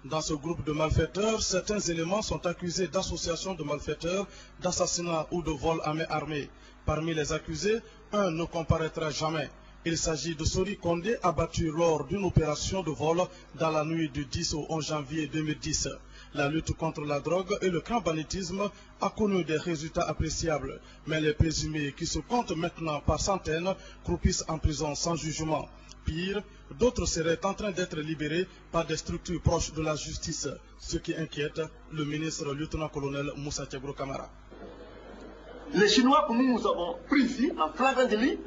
Dans ce groupe de malfaiteurs, certains éléments sont accusés d'association de malfaiteurs, d'assassinat ou de vol à main armée. Parmi les accusés, un ne comparaîtra jamais. Il s'agit de Sori Kondé, abattu lors d'une opération de vol dans la nuit du 10 au 11 janvier 2010. La lutte contre la drogue et le grand banditisme a connu des résultats appréciables, mais les présumés qui se comptent maintenant par centaines croupissent en prison sans jugement. Pire, d'autres seraient en train d'être libérés par des structures proches de la justice, ce qui inquiète le ministre lieutenant-colonel Moussa Thiabrou Kamara. Les Chinois que nous avons pris ici en flagrant délit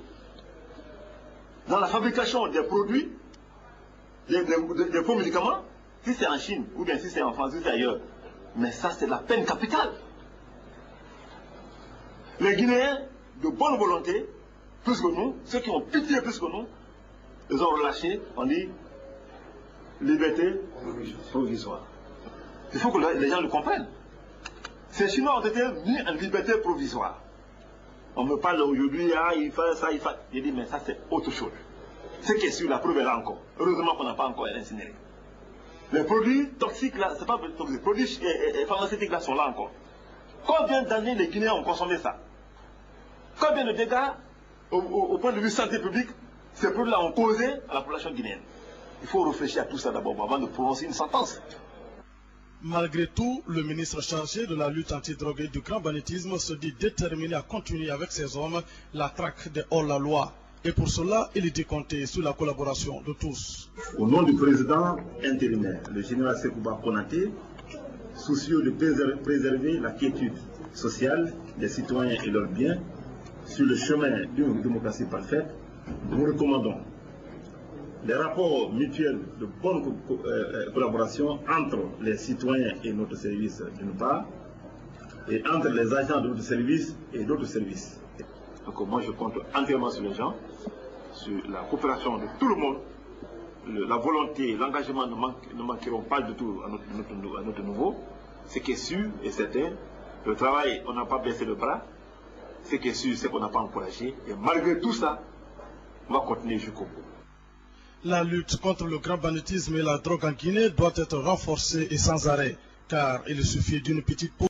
dans la fabrication des produits, des faux médicaments, si c'est en Chine, ou bien si c'est en France, si c'est ailleurs. Mais ça, c'est la peine capitale. Les Guinéens, de bonne volonté, plus que nous, ceux qui ont pitié plus que nous, ils ont relâché, on dit, liberté provisoire. Il faut que les gens le comprennent. Ces Chinois ont été mis en liberté provisoire. On me parle aujourd'hui, ah, il fait ça, il fait... J'ai dit, mais ça c'est autre chose. Ce qui est sûr, la preuve est là encore. Heureusement qu'on n'a pas encore incinéré. Les produits toxiques là, c'est pas toxiques, les produits pharmaceutiques là sont là encore. Combien d'années les Guinéens ont consommé ça? Combien de dégâts, au point de vue santé publique, ces produits-là ont causé à la population guinéenne? Il faut réfléchir à tout ça d'abord avant de prononcer une sentence. Malgré tout, le ministre chargé de la lutte antidrogue et du grand banditisme se dit déterminé à continuer avec ses hommes la traque des hors-la-loi. Et pour cela, il dit compter sur la collaboration de tous. Au nom du président intérimaire, le général Sekouba Konaté, soucieux de préserver la quiétude sociale des citoyens et leurs biens sur le chemin d'une démocratie parfaite, nous recommandons des rapports mutuels de bonne collaboration entre les citoyens et notre service d'une part, et entre les agents de notre service et d'autres services. Donc moi je compte entièrement sur les gens, sur la coopération de tout le monde. La volonté, l'engagement ne manqueront pas du tout à notre niveau. Ce qui est sûr et certain, le travail, on n'a pas baissé le bras. Ce qui est sûr, c'est qu'on n'a pas encouragé. Et malgré tout ça, on va continuer jusqu'au bout. La lutte contre le grand banditisme et la drogue en Guinée doit être renforcée et sans arrêt, car il suffit d'une petite pause.